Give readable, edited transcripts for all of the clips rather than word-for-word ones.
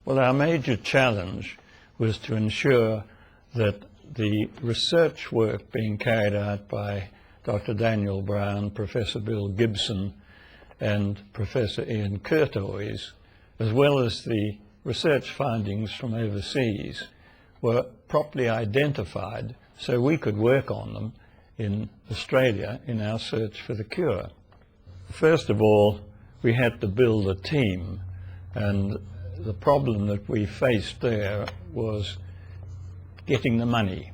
Well, our major challenge was to ensure that the research work being carried out by Dr. Daniel Brown, Professor Bill Gibson, and Professor Ian Curtois, as well as the research findings from overseas, were properly identified so we could work on them in Australia in our search for the cure. First of all, we had to build a team, and the problem that we faced there was getting the money.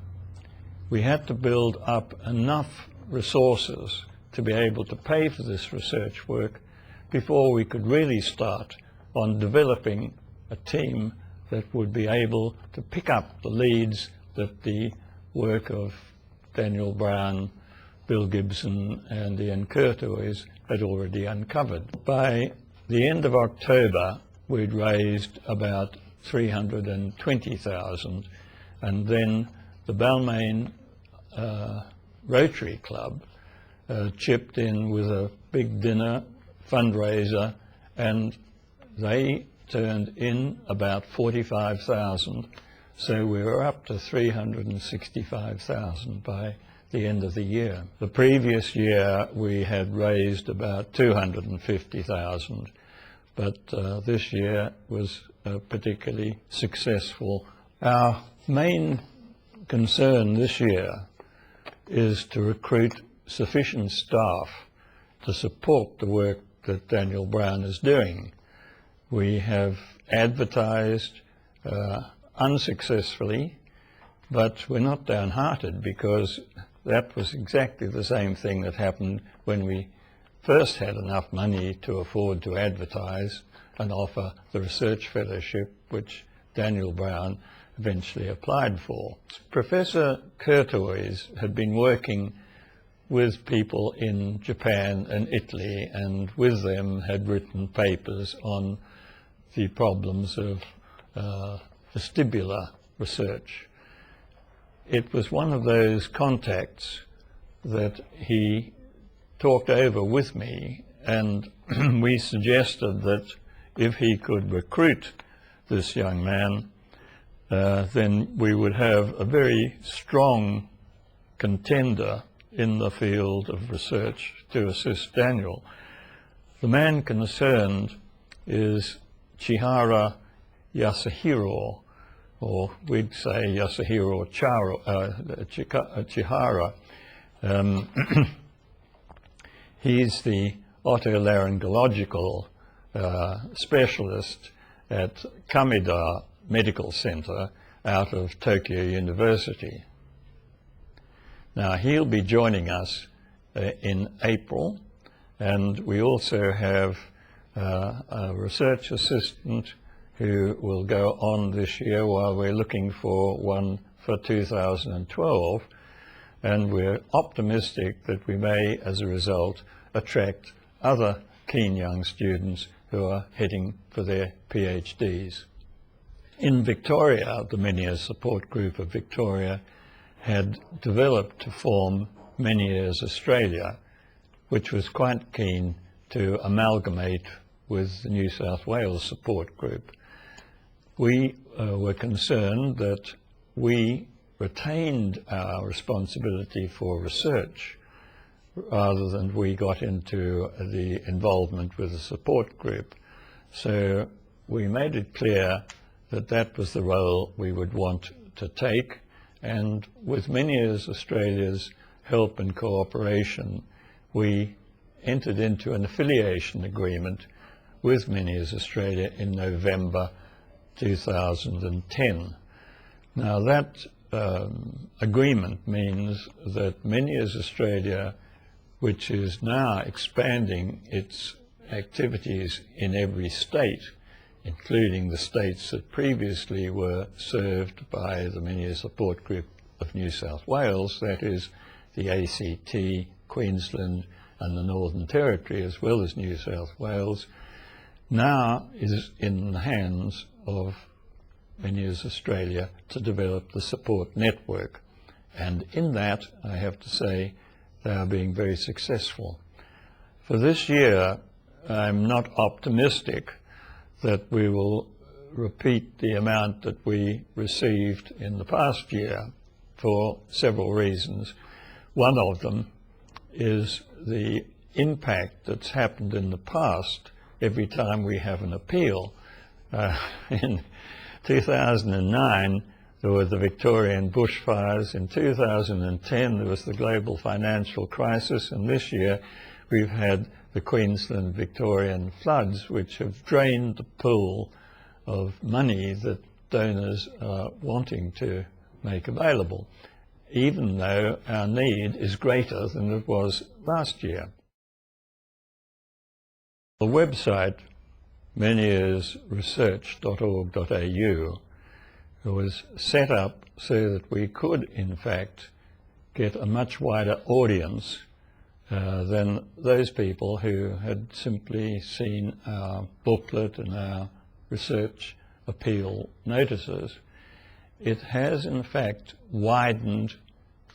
We had to build up enough resources to be able to pay for this research work before we could really start on developing a team that would be able to pick up the leads that the work of Daniel Brown, Bill Gibson and Ian Curtois had already uncovered. By the end of October, we'd raised about $320,000, and then the Balmain Rotary Club chipped in with a big dinner fundraiser, and they turned in about $45,000, so we were up to $365,000 by the end of the year. The previous year we had raised about $250,000, but this year was particularly successful. Our main concern this year is to recruit sufficient staff to support the work that Daniel Brown is doing. We have advertised unsuccessfully, but we're not downhearted, because that was exactly the same thing that happened when we first had enough money to afford to advertise and offer the research fellowship, which Daniel Brown eventually applied for. Professor Curtois had been working with people in Japan and Italy, and with them had written papers on the problems of vestibular research. It was one of those contacts that he talked over with me, and we suggested that if he could recruit this young man, then we would have a very strong contender in the field of research to assist Daniel. The man concerned is Chihara Yasuhiro, or we'd say Yasuhiro Chihara. He's the otolaryngological specialist at Kamida Medical Center out of Tokyo University. Now, he'll be joining us in April, and we also have a research assistant who will go on this year while we're looking for one for 2012, and we're optimistic that we may, as a result, attract other keen young students who are heading for their PhDs. In Victoria, the Menieres Support Group of Victoria had developed to form Menieres Australia, which was quite keen to amalgamate with the New South Wales Support Group. We were concerned that we retained our responsibility for research rather than we got into the involvement with the support group. So we made it clear that that was the role we would want to take, and with Menieres Australia's help and cooperation, we entered into an affiliation agreement with Menieres Australia in November 2010. Now that agreement means that Menieres Australia, which is now expanding its activities in every state, including the states that previously were served by the Menieres Support Group of New South Wales, that is the ACT, Queensland and the Northern Territory, as well as New South Wales, now is in the hands of Menieres Australia to develop the support network. And in that, I have to say, they are being very successful. For this year, I'm not optimistic that we will repeat the amount that we received in the past year for several reasons. One of them is the impact that's happened in the past every time we have an appeal. In 2009, there were the Victorian bushfires. In 2010, there was the global financial crisis. And this year, we've had the Queensland Victorian floods, which have drained the pool of money that donors are wanting to make available, even though our need is greater than it was last year. The website, menieresresearch.org.au, was set up so that we could, in fact, get a much wider audience than those people who had simply seen our booklet and our research appeal notices. It has, in fact, widened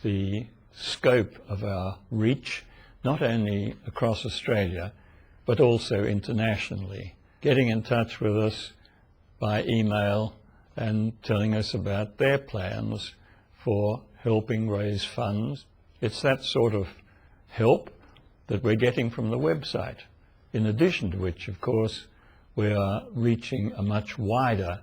the scope of our reach, not only across Australia, but also internationally. Getting in touch with us by email and telling us about their plans for helping raise funds. It's that sort of help that we're getting from the website, in addition to which, of course, we are reaching a much wider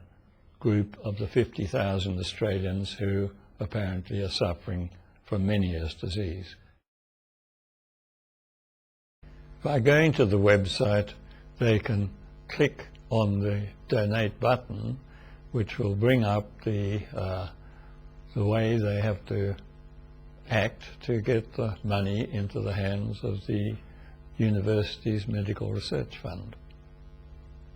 group of the 50,000 Australians who apparently are suffering from Meniere's disease. By going to the website, they can click on the donate button, which will bring up the way they have to act to get the money into the hands of the university's Medical Research Fund.